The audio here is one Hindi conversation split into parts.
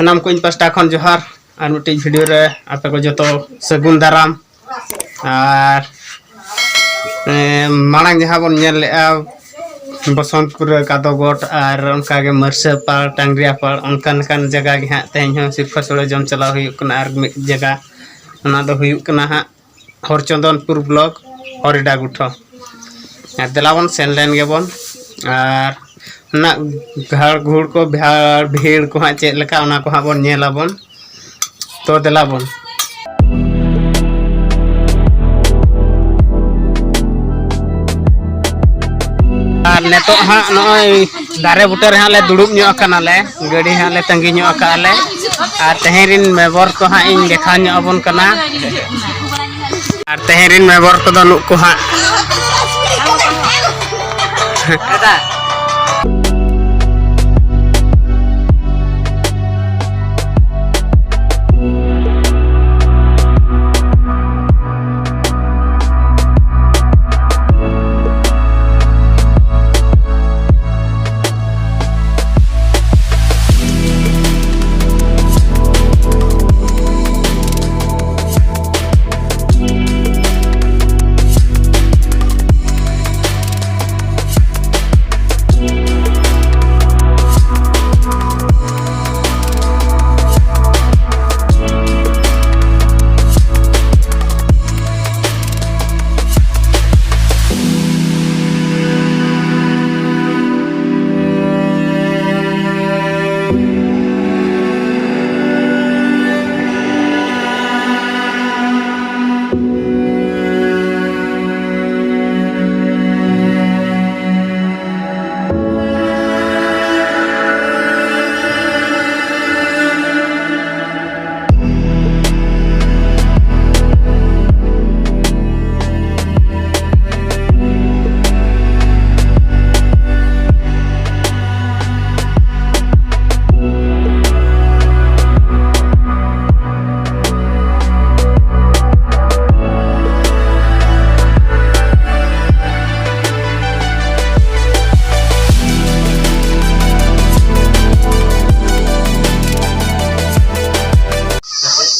सनाम को पास्टा खन जोहार और मिट्टी भिडियो रे आपे को जो सगुन दाराम और मांग जहाँ बन बसंतपुर कादोगोट और उनका मरसा पाड़ टांगरिया पाड़ उनकान जगह के हाँ तेहन सिरफा सोड़े जम चला और मिद जगह हाँ हरचंदनपुर ब्लॉक हरिडा गुठो दिलाबन सेन लेन गेबन और घर घूर को भीड़ को हाँ चेक लेका को हाँ बन नेलाबन तो दिलाबन और नेतो हाँ नॉय दारे बुटे रे हाँ ले दुड़ुब ᱧᱚᱜ कनाले गाड़ी हाँ ले तंगी ᱧᱚᱜ काले और तेहरिन मेबर को हाँ इन देखा ᱧᱚᱜ बन कना और तेहरिन मेबर को दो नुक को हाँ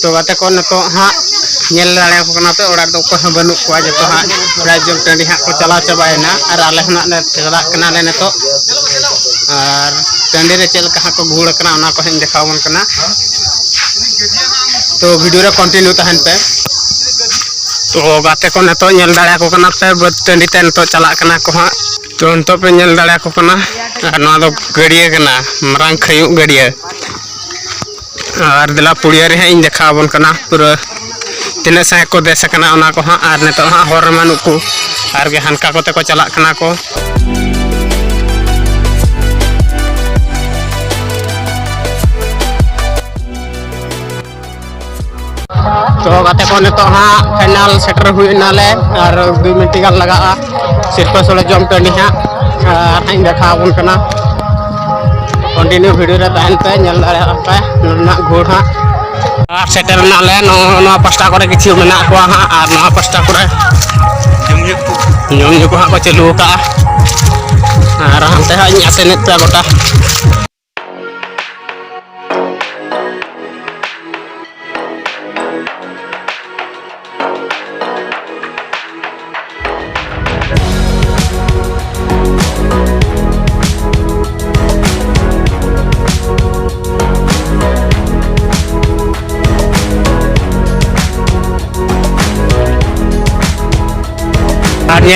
तो गाते को तो हाँ पे ओड़ा दो को बनू को जो हाँ राजम टाँडी हाँ को चला चाबाना और आले हना चला ले तो और टाँडी रे चल हाँ को घूड़ करना को देखावन करना तो वीडियो रे कंटिन्यू तहन पे तो गाते को तो दाड़ा को पे टाँडी ते तो चला को हाँ तो तो पे दाड़ा को और ना दो गड़िया कना मरांग खयु गड़िया और दिला पुड़िया रे इन देखा बन कना पूरा तीन सह को देश कना को हाँ और नित हाँ हर मानु को और गे हनका कोते को चला कना को तो गाते को नित हाँ फाइनल सेटर हुईनाले और 2 मिनट गान लगा सिरपा सोले जम टाँडी हाँ और इन देखा बन कना कंटिन्यू वीडियो रे तहन पे नल पे ना घोड़ हाँ और सेटर नाले नो पास्टा करे किछि मेना को हाँ और नो पास्टा करे ᱧᱩ को हाँ को चालू का और हमते हाँ इन आसे नेत पे गोटा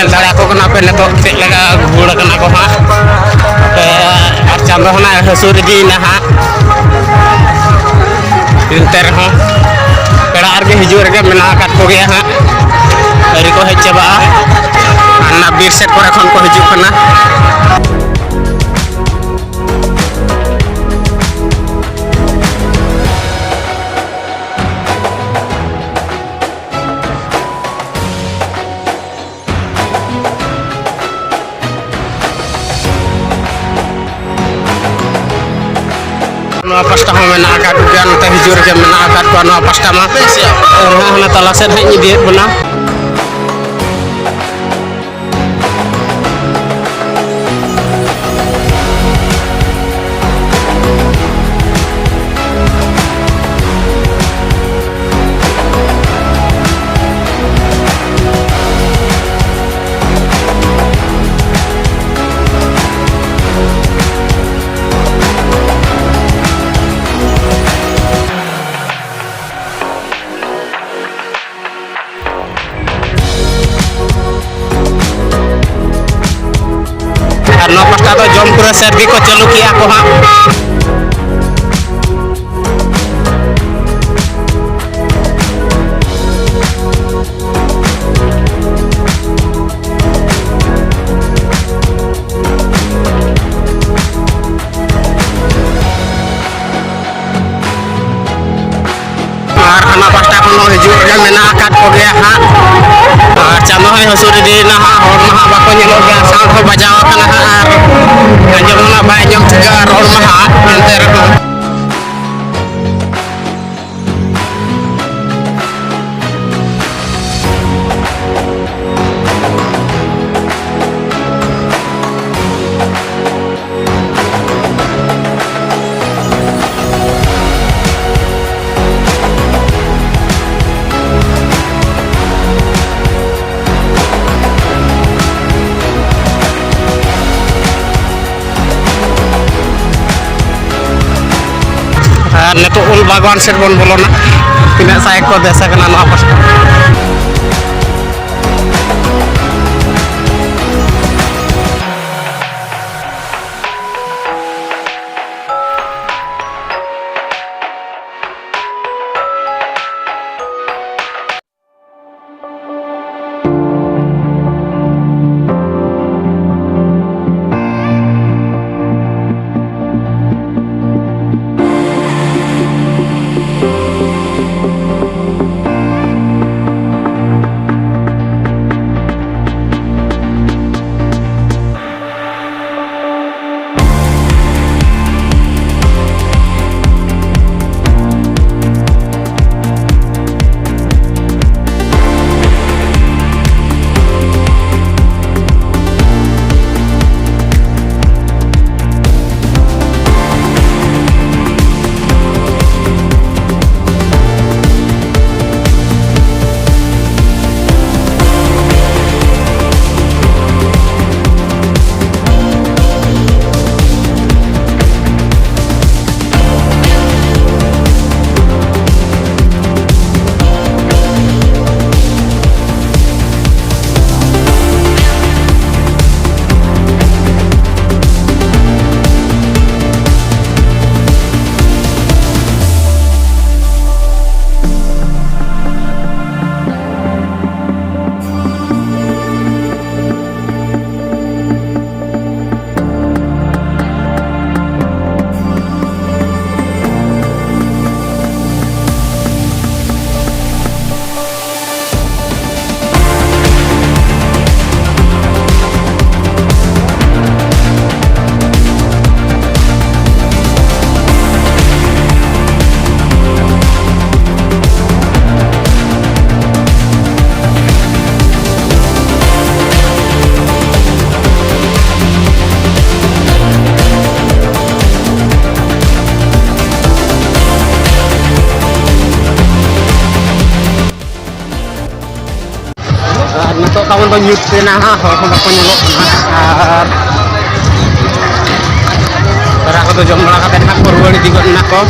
दाड़ा को पे नित चेक लगा घूड़ को हाँ और चांदो होना हसूर इदीना हाँ इनते रहो पेड़ा हिजू रे मेना को गया हाँ अरी को हज चाबा ना बीर सेट को हिजू कना पास्टा मेना हिजूर के मेना पास्टा में तला से हज बना pasta do jom pura servi ko chalu kiya ko ha ar hana pasta kono hijur ga mena akat ko gaya ha ar chano hai hasuri di na ha hor maha bako nyelo ga sound ko bajawa kana ha ar anjom na ba anjom juga hor maha enter ko neto ul bagwan set bon bolona tidak saya ko desa kana no apa nato tawon do nyut na ha ho bako nyolok ar para ko do jom bala katen hak porwali digon nako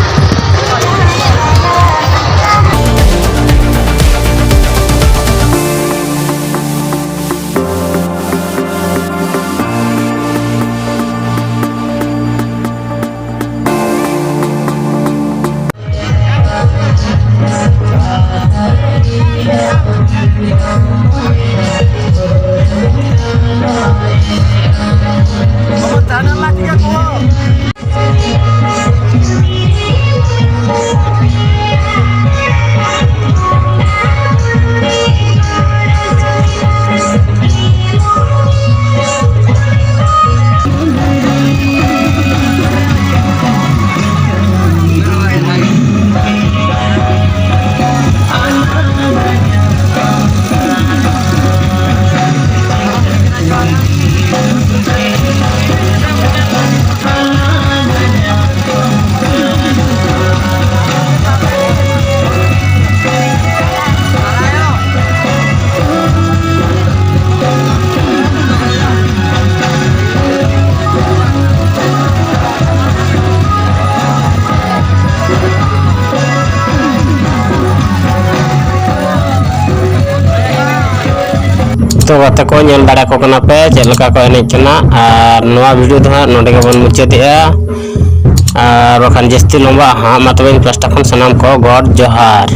तो गाते को नेल दाड़ा को कना पे चलका को एने कना और नवा वीडियो दो नोडे के बन मुचादिया और बखान जस्ती लंबा हाँ मतलब पास्टा खन सनाम को गॉड जोहार।